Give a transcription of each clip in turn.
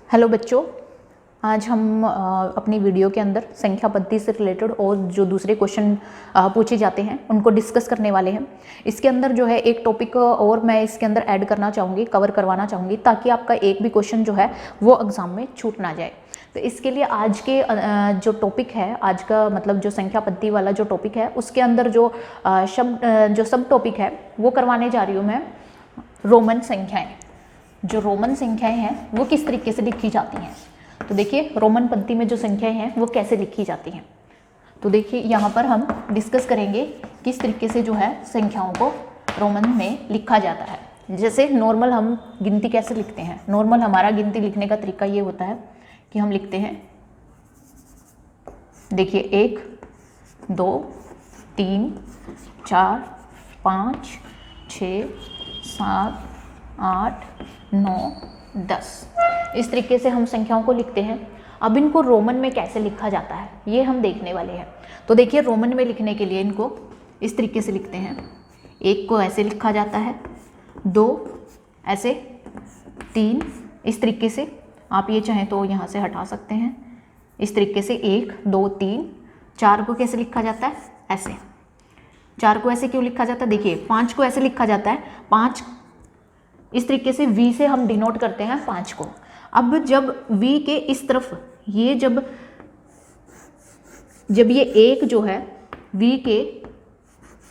Hello बच्चों, आज हम अपनी वीडियो के अंदर संख्या पद्धति से रिलेटेड और जो दूसरे क्वेश्चन पूछे जाते हैं उनको डिस्कस करने वाले हैं। इसके अंदर जो है एक टॉपिक और मैं इसके अंदर ऐड करना चाहूँगी, कवर करवाना चाहूँगी, ताकि आपका एक भी क्वेश्चन जो है वो एग्ज़ाम में छूट ना जाए। तो इसके लिए आज के जो टॉपिक है, आज का मतलब जो संख्या पद्धति वाला जो टॉपिक है, उसके अंदर जो सब टॉपिक है वो करवाने जा रही हूँ मैं। रोमन संख्याएँ, जो रोमन संख्याएं हैं वो किस तरीके से लिखी जाती हैं। तो देखिए रोमन पद्धति में जो संख्याएं हैं वो कैसे लिखी जाती हैं। तो देखिए यहाँ पर हम डिस्कस करेंगे किस तरीके से जो है संख्याओं को रोमन में लिखा जाता है। जैसे नॉर्मल हम गिनती कैसे लिखते हैं, नॉर्मल हमारा गिनती लिखने का तरीका ये होता है कि हम लिखते हैं, देखिए 1 2 3 4 5 6 7 8 9 10, इस तरीके से हम संख्याओं को लिखते हैं। अब इनको रोमन में कैसे लिखा जाता है ये हम देखने वाले हैं। तो देखिए रोमन में लिखने के लिए इनको इस तरीके से लिखते हैं। 1 को ऐसे लिखा जाता है, 2 ऐसे, 3 इस तरीके से। आप ये चाहें तो यहाँ से हटा सकते हैं इस तरीके से, 1 2 3। 4 को कैसे लिखा जाता है, ऐसे। 4 को ऐसे क्यों लिखा जाता है, देखिए 5 को ऐसे लिखा जाता है। 5 इस तरीके से V से हम डिनोट करते हैं 5 को। अब जब V के इस तरफ ये जब ये 1 जो है V के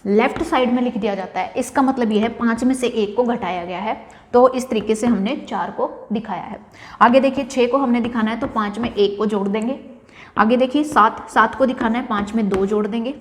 लेफ्ट साइड में लिख दिया जाता है, इसका मतलब ये है 5 में से 1 को घटाया गया है। तो इस तरीके से हमने 4 को दिखाया है। आगे देखिए 6 को हमने दिखाना है तो 5 में 1 को जोड़ देंगे। आगे देखिए 7 को दिखाना है, 5 में 2 जोड़ देंगे।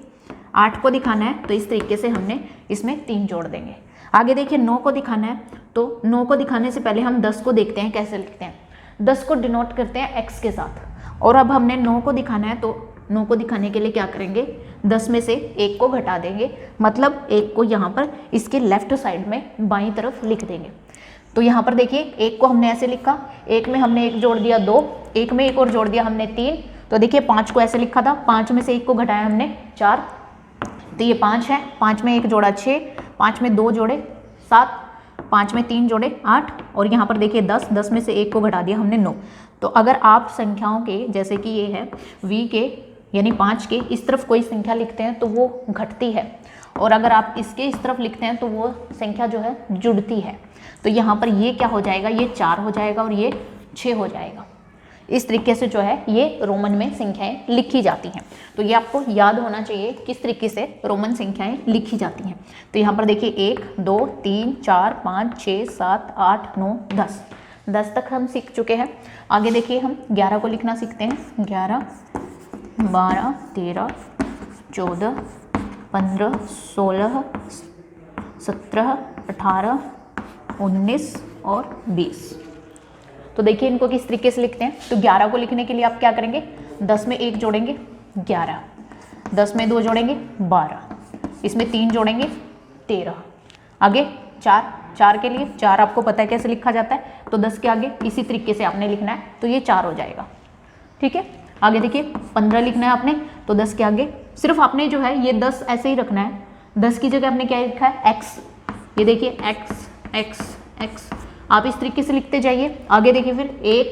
8 को दिखाना है तो इस तरीके से हमने इसमें 3 जोड़ देंगे। आगे देखिए 9 को दिखाना है तो 9 को दिखाने से पहले हम 10 को देखते हैं कैसे लिखते हैं। 10 को डिनोट करते हैं x के साथ। और अब हमने 9 को दिखाना है तो 9 को दिखाने के लिए क्या करेंगे, 10 में से 1 को घटा देंगे, मतलब 1 को यहाँ पर इसके लेफ्ट साइड में बाईं तरफ लिख देंगे। तो यहाँ पर देखिए 1 को हमने ऐसे लिखा, 1 में हमने 1 जोड़ दिया 2, 1 में 1 और जोड़ दिया हमने 3। तो देखिए 5 को ऐसे लिखा था, 5 में से 1 को घटाया हमने 4, तो ये 5 है। 5 में 1 जोड़ा 6, 5 में 2 जोड़े 7, 5 में 3 जोड़े 8, और यहाँ पर देखिए 10 में से 1 को घटा दिया हमने 9। तो अगर आप संख्याओं के, जैसे कि ये है V के यानी 5 के इस तरफ कोई संख्या लिखते हैं तो वो घटती है, और अगर आप इसके इस तरफ लिखते हैं तो वो संख्या जो है जुड़ती है। तो यहाँ पर ये क्या हो जाएगा, ये 4 हो जाएगा और ये 6 हो जाएगा। इस तरीके से जो है ये रोमन में संख्याएं लिखी जाती हैं। तो ये आपको याद होना चाहिए किस तरीके से रोमन संख्याएं लिखी जाती हैं। तो यहाँ पर देखिए 1 2 3 4 5 6 7 8 9 10, 10 तक हम सीख चुके हैं। आगे देखिए हम 11 को लिखना सीखते हैं। 11 12 13 14 15 16 17 18 19 और 20। तो देखिए इनको किस तरीके से लिखते हैं। तो 11 को लिखने के लिए आप क्या करेंगे, 10 में 1 जोड़ेंगे 11, 10 में 2 जोड़ेंगे 12, इसमें 3 जोड़ेंगे 13। आगे 4 के लिए 4 आपको पता है कैसे लिखा जाता है, तो 10 के आगे इसी तरीके से आपने लिखना है, तो ये 4 हो जाएगा। ठीक है। आगे देखिए 15 लिखना है आपने, तो 10 के आगे सिर्फ आपने जो है ये 10 ऐसे ही रखना है। 10 की जगह आपने क्या लिखा है, x। ये देखिए x, आप इस तरीके से लिखते जाइए। आगे देखिए फिर 1,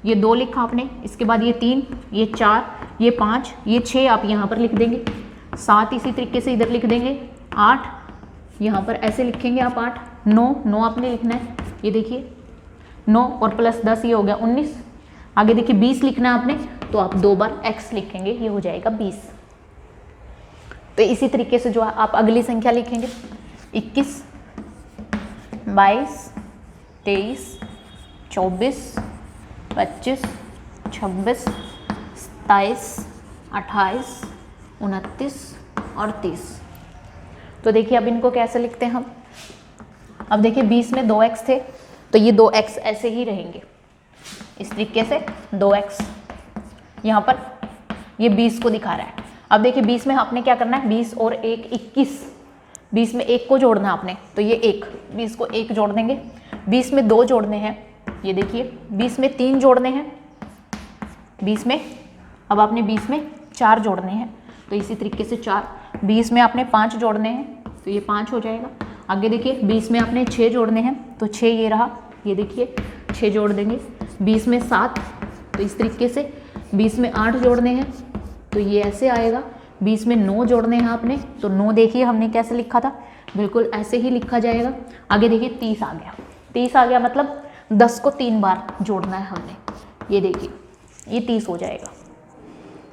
ये 2 लिखा आपने, इसके बाद ये 3, ये 4, ये 5, ये 6 आप यहाँ पर लिख देंगे। 7 इसी तरीके से इधर लिख देंगे। 8 यहाँ पर ऐसे लिखेंगे आप 8। 9 आपने लिखना है, ये देखिए 9 और प्लस 10 ये हो गया 19। आगे देखिए 20 लिखना है आपने, तो आप 2 बार x लिखेंगे, ये हो जाएगा 20। तो इसी तरीके से जो है आप अगली संख्या लिखेंगे, 21 22 23 24 25 26 27 28 29 और 30। तो देखिए अब इनको कैसे लिखते हैं हम। अब देखिए 20 में 2x थे, तो ये 2x ऐसे ही रहेंगे, इस तरीके से 2x। यहाँ पर ये 20 को दिखा रहा है। अब देखिए 20 में आपने क्या करना है, 20 और 1 21, 20 में 1 को जोड़ना आपने, तो ये 1, 20 को 1 जोड़ देंगे। 20 में 2 जोड़ने हैं, ये देखिए 20 में 3 जोड़ने हैं, 20 में अब आपने 20 में 4 जोड़ने हैं, तो इसी तरीके से 4। 20 में आपने 5 जोड़ने हैं, तो ये 5 हो जाएगा। आगे देखिए 20 में आपने 6 जोड़ने हैं, तो 6 ये रहा, ये देखिए 6 जोड़ देंगे। 20 में 7, तो इस तरीके से 20 में 8 जोड़ने हैं तो ये ऐसे आएगा। 20 में 9 जोड़ने हैं आपने, तो 9 देखिए हमने कैसे लिखा था, बिल्कुल ऐसे ही लिखा जाएगा। आगे देखिए 30 आ गया। 30 आ गया मतलब 10 को 3 बार जोड़ना है हमने, ये देखिए ये 30 हो जाएगा।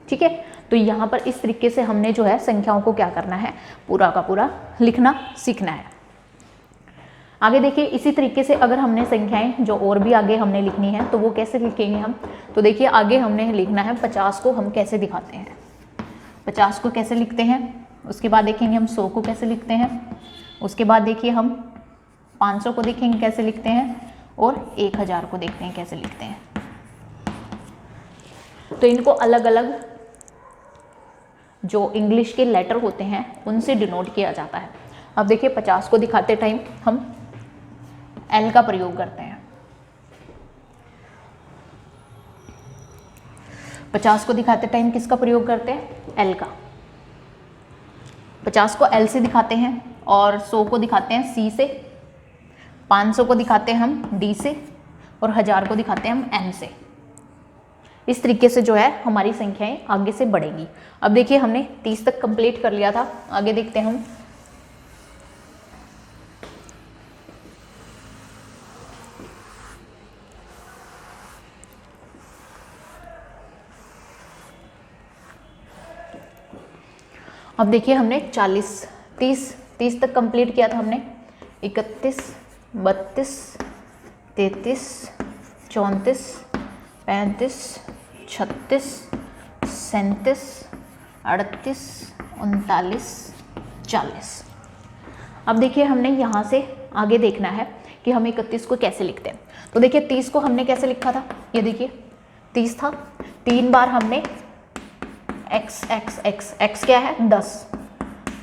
ठीक है, तो यहाँ पर इस तरीके से हमने जो है संख्याओं को क्या करना है, पूरा का पूरा लिखना सीखना है। आगे देखिए इसी तरीके से अगर हमने संख्याएं जो और भी आगे हमने लिखनी है तो वो कैसे लिखेंगे हम, तो देखिए आगे हमने लिखना है 50 को हम कैसे दिखाते हैं, 50 को कैसे लिखते हैं, उसके बाद देखेंगे हम 100 को कैसे लिखते हैं, उसके बाद देखिए हम 500 को देखेंगे कैसे लिखते हैं, और 1000 को देखते हैं कैसे लिखते हैं। तो इनको अलग अलग जो इंग्लिश के लेटर होते हैं उनसे डिनोट किया जाता है। अब देखिए 50 को दिखाते टाइम हम एल का प्रयोग करते हैं। 50 को दिखाते टाइम किसका प्रयोग करते हैं, एल का। 50 को एल से दिखाते हैं और 100 को दिखाते हैं सी से, 500 को दिखाते हैं हम डी से, और 1000 को दिखाते हैं हम एम से। इस तरीके से जो है हमारी संख्याएं आगे से बढ़ेंगी। अब देखिए हमने 30 तक कंप्लीट कर लिया था, आगे देखते हैं हम। अब देखिए हमने 30 तक कंप्लीट किया था हमने। 31, 32, 33, 34, 35, 36, 37, 38, 39, 40। अब देखिए हमने यहाँ से आगे देखना है कि हम 31 को कैसे लिखते हैं। तो देखिए 30 को हमने कैसे लिखा था, ये देखिए 30 था, 3 बार हमने x x x x क्या है 10,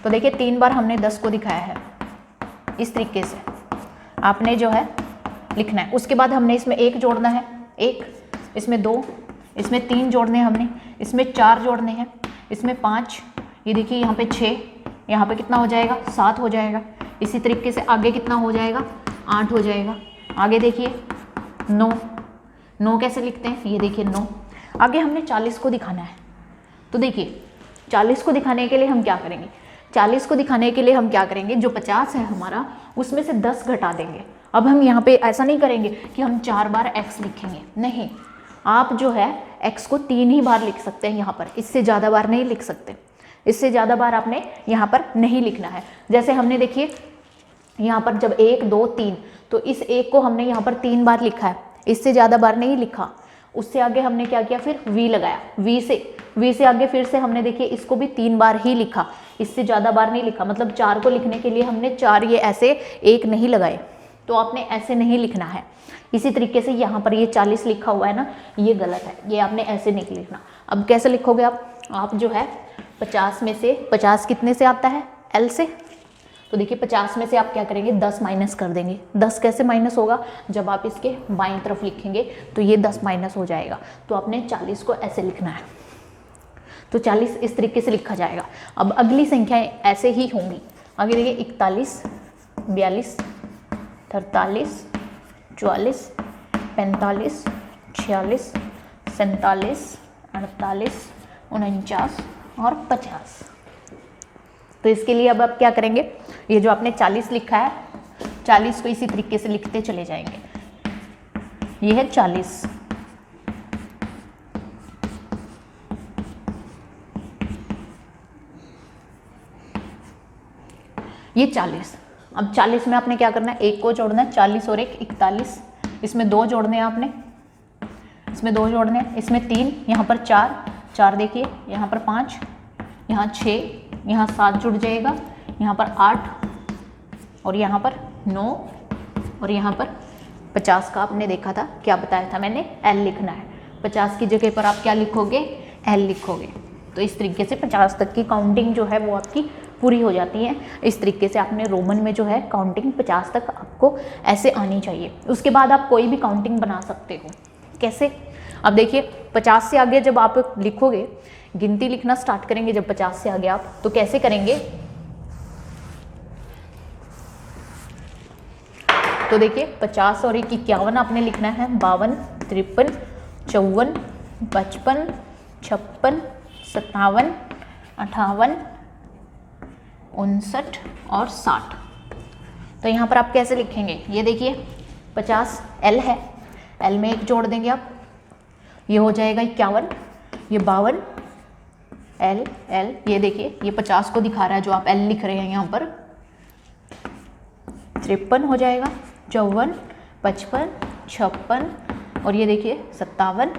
तो देखिए 3 बार हमने 10 को दिखाया है। इस तरीके से आपने जो है लिखना है। उसके बाद हमने इसमें 1 जोड़ना है, 1, इसमें 2, इसमें 3 जोड़ने हैं हमने, इसमें 4 जोड़ने हैं, इसमें 5, ये देखिए यहाँ पे 6, यहाँ पे कितना हो जाएगा 7 हो जाएगा। इसी तरीके से आगे कितना हो जाएगा 8 हो जाएगा। आगे देखिए 9 कैसे लिखते हैं, ये देखिए 9। आगे हमने 40 को दिखाना है, तो देखिए 40 को दिखाने के लिए हम क्या करेंगे, 40 को दिखाने के लिए हम क्या करेंगे, जो 50 है हमारा उसमें से 10 घटा देंगे। अब हम यहाँ पे ऐसा नहीं करेंगे कि हम 4 बार x लिखेंगे, नहीं, आप जो है x को 3 ही बार लिख सकते हैं यहाँ पर, इससे ज़्यादा बार नहीं लिख सकते। इससे ज़्यादा बार आपने यहाँ पर नहीं लिखना है। जैसे हमने देखिए यहाँ पर जब 1 2 3, तो इस 1 को हमने यहाँ पर 3 बार लिखा है, इससे ज़्यादा बार नहीं लिखा। उससे आगे हमने क्या किया, फिर v लगाया, v से आगे फिर से हमने देखिए इसको भी 3 बार ही लिखा, इससे ज़्यादा बार नहीं लिखा। मतलब 4 को लिखने के लिए हमने 4 ये ऐसे 1 नहीं लगाए, तो आपने ऐसे नहीं लिखना है। इसी तरीके से यहाँ पर ये 40 लिखा हुआ है ना, ये गलत है, ये आपने ऐसे नहीं लिखना। अब कैसे लिखोगे आप जो है 50 में से 50 कितने से आता है, L से, तो देखिए 50 में से आप क्या करेंगे 10 माइनस कर देंगे। 10 कैसे माइनस होगा, जब आप इसके बाईं तरफ लिखेंगे तो ये 10 माइनस हो जाएगा। तो आपने 40 को ऐसे लिखना है, तो 40 इस तरीके से लिखा जाएगा। अब अगली संख्याएं ऐसे ही होंगी। आगे देखिए 41, 42, 43, 44, 45, 46, 47, 48, 49 और 50। तो इसके लिए अब आप क्या करेंगे, ये जो आपने 40 लिखा है, 40 को इसी तरीके से लिखते चले जाएंगे। ये है 40, ये 40। अब 40 में आपने क्या करना है, 1 को जोड़ना है, 40 और 1 41, इसमें 2 जोड़ने हैं आपने, इसमें 2 जोड़ने हैं, इसमें 3, यहाँ पर 4 देखिए, यहाँ पर 5, यहाँ 6, यहाँ 7 जुड़ जाएगा, यहाँ पर 8 और यहाँ पर 9 और यहाँ पर 50 का आपने देखा था, क्या बताया था मैंने, L लिखना है। 50 की जगह पर आप क्या लिखोगे, L लिखोगे। तो इस तरीके से 50 तक की काउंटिंग जो है वो आपकी पूरी हो जाती है। इस तरीके से आपने रोमन में जो है काउंटिंग 50 तक आपको ऐसे आनी चाहिए। उसके बाद आप कोई भी काउंटिंग बना सकते हो। कैसे, अब देखिए 50 से आगे जब आप लिखोगे, गिनती लिखना स्टार्ट करेंगे जब 50 से आगे आप, तो कैसे करेंगे, तो देखिए 50 और 1 51 आपने लिखना है, 52, 53, 54, 55, 56, 57, 58, 59 और 60। तो यहाँ पर आप कैसे लिखेंगे, ये देखिए 50 L है, L में 1 जोड़ देंगे आप, ये हो जाएगा 51, ये 52, L L, ये देखिए ये 50 को दिखा रहा है जो आप L लिख रहे हैं यहाँ पर, 53 हो जाएगा, 54, 55, 56 और ये देखिए 57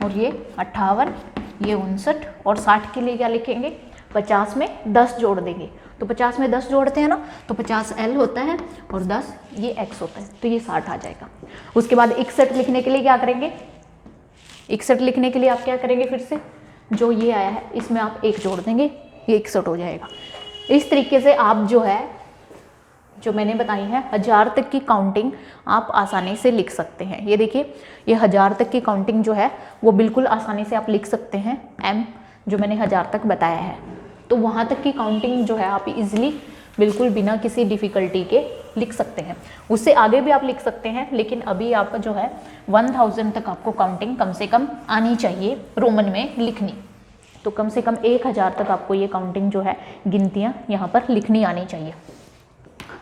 और ये 58, ये 59 और 60 के लिए क्या लिखेंगे, 50 में 10 जोड़ देंगे। तो 50 में 10 जोड़ते हैं ना, तो 50 L होता है और 10 ये X होता है, तो ये 60 आ जाएगा। उसके बाद 61 लिखने के लिए क्या करेंगे, 61 लिखने के लिए आप क्या करेंगे, फिर से जो ये आया है इसमें आप 1 जोड़ देंगे, ये 61 हो जाएगा। इस तरीके से आप जो है, जो मैंने बताई है 1000 तक की काउंटिंग आप आसानी से लिख सकते हैं। ये देखिए ये 1000 तक की काउंटिंग जो है वो बिल्कुल आसानी से आप लिख सकते हैं, M जो मैंने 1000 तक बताया है, तो वहाँ तक की काउंटिंग जो है आप इजीली बिल्कुल बिना किसी डिफ़िकल्टी के लिख सकते हैं। उससे आगे भी आप लिख सकते हैं, लेकिन अभी आप जो है 1000 तक आपको काउंटिंग कम से कम आनी चाहिए रोमन में लिखनी, तो कम से कम 1000 तक आपको ये काउंटिंग जो है गिनतियाँ यहाँ पर लिखनी आनी चाहिए।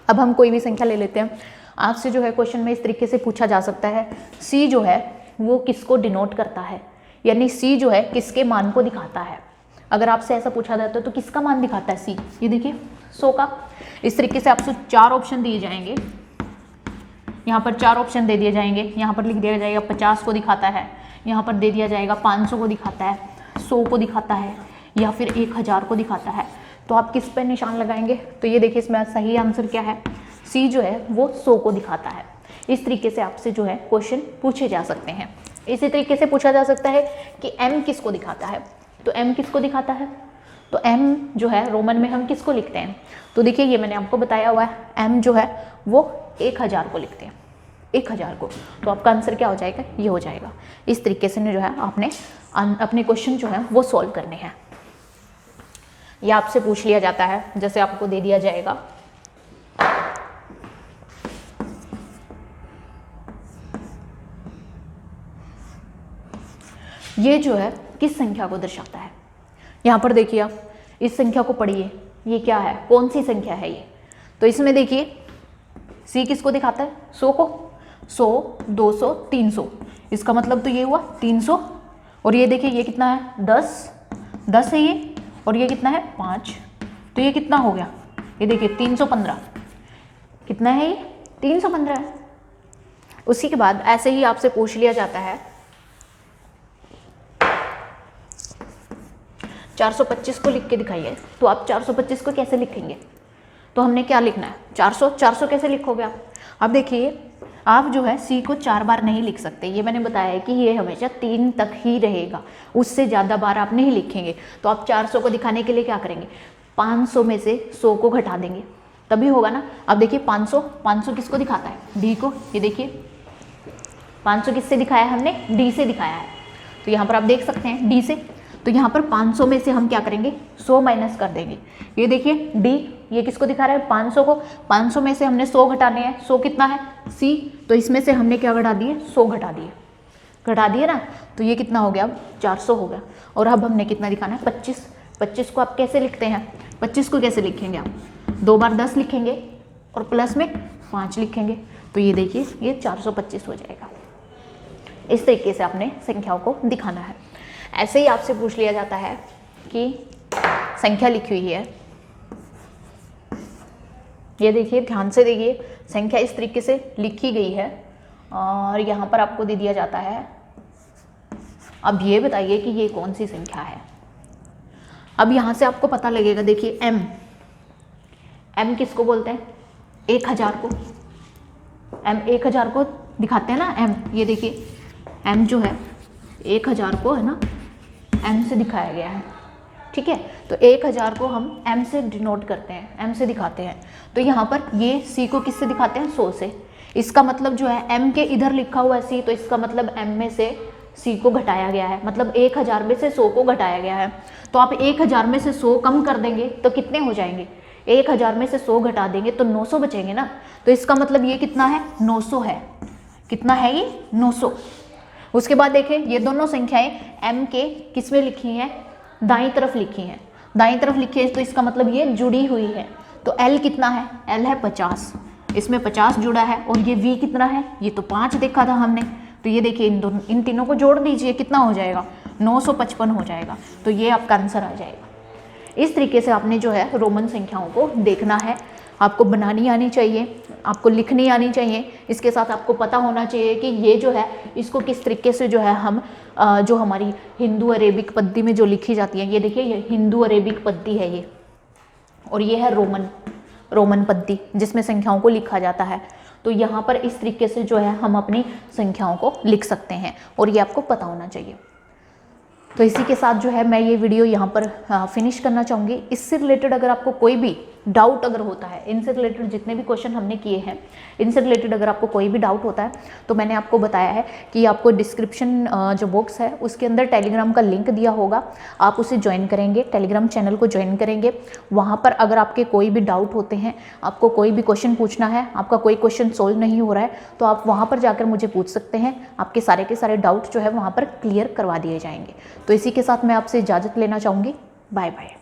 अब हम कोई भी संख्या ले लेते हैं, आपसे जो है क्वेश्चन में इस तरीके से पूछा जा सकता है, C जो है वो किसको डिनोट करता है, यानी C जो है किसके मान को दिखाता है। अगर आपसे ऐसा पूछा जाता है तो किसका मान दिखाता है C, ये देखिए 100 का। इस तरीके से आपसे 4 ऑप्शन दिए जाएंगे, यहाँ पर 4 ऑप्शन दे दिए जाएंगे, यहाँ पर लिख दिया जाएगा 50 को दिखाता है, यहाँ पर दे दिया जाएगा 500 को दिखाता है, 100 को दिखाता है या फिर 1000 को दिखाता है। तो आप किस पर निशान लगाएंगे, तो ये देखिए इसमें सही आंसर क्या है, C जो है वो 100 को दिखाता है। इस तरीके से आपसे जो है क्वेश्चन पूछे जा सकते हैं। इसी तरीके से पूछा जा सकता है कि M किसको दिखाता है, तो M किसको दिखाता है, तो M जो है रोमन में हम किसको लिखते हैं, तो देखिए ये मैंने आपको बताया हुआ है, M जो है वो 1000 को लिखते हैं, 1000 को। तो आपका आंसर क्या हो जाएगा, ये हो जाएगा। इस तरीके से जो है आपने अपने क्वेश्चन जो है वो सॉल्व करने हैं। या आपसे पूछ लिया जाता है, जैसे आपको दे दिया जाएगा ये जो है किस संख्या को दर्शाता है। यहाँ पर देखिए आप इस संख्या को पढ़िए, ये क्या है, कौन सी संख्या है ये। तो इसमें देखिए C किसको दिखाता है, 100 को, 100, 200, 300, इसका मतलब तो ये हुआ 300। और ये देखिए ये कितना है, 10 है ये, और ये कितना है 5, तो ये कितना हो गया, ये देखिए 315, कितना है ये 315 है। उसी के बाद ऐसे ही आपसे पूछ लिया जाता है 425 को लिख के दिखाइए, तो आप 425 को कैसे लिखेंगे, तो हमने क्या लिखना है 400 कैसे लिखोगे आप। अब देखिए आप जो है C को 4 बार नहीं लिख सकते, ये मैंने बताया है कि ये हमेशा 3 तक ही रहेगा, उससे ज़्यादा बार आप नहीं लिखेंगे। तो आप 400 को दिखाने के लिए क्या करेंगे, 500 में से 100 को घटा देंगे, तभी होगा ना। अब देखिए 500 किसको दिखाता है, D को। ये देखिए 500 किससे दिखाया है हमने, D से दिखाया है। तो यहाँ पर आप देख सकते हैं D से, तो यहाँ पर 500 में से हम क्या करेंगे 100 माइनस कर देंगे। ये देखिए D ये किसको दिखा रहा है, 500 को। 500 में से हमने 100 घटाने हैं, 100 कितना है C, तो इसमें से हमने क्या घटा दिए 100 घटा दिए ना, तो ये कितना हो गया, अब 400 हो गया। और अब हमने कितना दिखाना है 25 को आप कैसे लिखते हैं, 25 को कैसे लिखेंगे आप, 2 बार 10 लिखेंगे और प्लस में 5 लिखेंगे, तो ये देखिए ये 425 हो जाएगा। इस तरीके से आपने संख्याओं को दिखाना है। ऐसे ही आपसे पूछ लिया जाता है कि संख्या लिखी हुई है, ये देखिए ध्यान से देखिए संख्या इस तरीके से लिखी गई है और यहाँ पर आपको दे दिया जाता है, अब ये बताइए कि ये कौन सी संख्या है। अब यहाँ से आपको पता लगेगा, देखिए M किसको बोलते हैं, 1000 को। M 1000 को दिखाते हैं ना M, ये देखिए M जो है 1000 को है ना M से दिखाया गया है, ठीक है। तो 1000 को हम M से डिनोट करते हैं, M से दिखाते हैं। तो यहाँ पर ये C को किससे दिखाते हैं, 100 से। इसका मतलब जो है M के इधर लिखा हुआ है C, तो इसका मतलब M में से C को घटाया गया है, मतलब 1000 में से 100 को घटाया गया है। तो आप 1000 में से 100 कम कर देंगे तो कितने हो जाएंगे, 1000 में से 100 घटा देंगे तो 900 बचेंगे ना। तो इसका मतलब ये कितना है 900 है, कितना है ये 900। उसके बाद देखें ये दोनों संख्याएं m के किस में लिखी हैं, दाईं तरफ लिखी हैं, दाईं तरफ लिखी है तो इसका मतलब ये जुड़ी हुई है। तो l कितना है, l है 50, इसमें 50 जुड़ा है, और ये v कितना है, ये तो 5 देखा था हमने। तो ये देखिए इन तीनों को जोड़ दीजिए, कितना हो जाएगा, 955 हो जाएगा। तो ये आपका आंसर आ जाएगा। इस तरीके से आपने जो है रोमन संख्याओं को देखना है। आपको बनानी आनी चाहिए, आपको लिखनी आनी चाहिए, इसके साथ आपको पता होना चाहिए कि ये जो है इसको किस तरीके से जो है हम जो हमारी हिंदू अरेबिक पद्धति में जो लिखी जाती है, ये देखिए ये हिंदू अरेबिक पद्धति है ये, और ये है रोमन पद्धति जिसमें संख्याओं को लिखा जाता है। तो यहाँ पर इस तरीके से जो है हम अपनी संख्याओं को लिख सकते हैं, और ये आपको पता होना चाहिए। तो इसी के साथ जो है मैं ये वीडियो यहाँ पर फिनिश करना चाहूँगी। इससे रिलेटेड अगर आपको कोई भी डाउट अगर होता है, इनसे रिलेटेड जितने भी क्वेश्चन हमने किए हैं, इनसे रिलेटेड अगर आपको कोई भी डाउट होता है तो मैंने आपको बताया है कि आपको डिस्क्रिप्शन जो बॉक्स है उसके अंदर टेलीग्राम का लिंक दिया होगा, आप उसे ज्वाइन करेंगे, टेलीग्राम चैनल को ज्वाइन करेंगे। वहाँ पर अगर आपके कोई भी डाउट होते हैं, आपको कोई भी क्वेश्चन पूछना है, आपका कोई क्वेश्चन सोल्व नहीं हो रहा है, तो आप वहाँ पर जाकर मुझे पूछ सकते हैं। आपके सारे के सारे डाउट जो है वहाँ पर क्लियर करवा दिए जाएंगे। तो इसी के साथ मैं आपसे इजाज़त लेना चाहूँगी। Bye bye.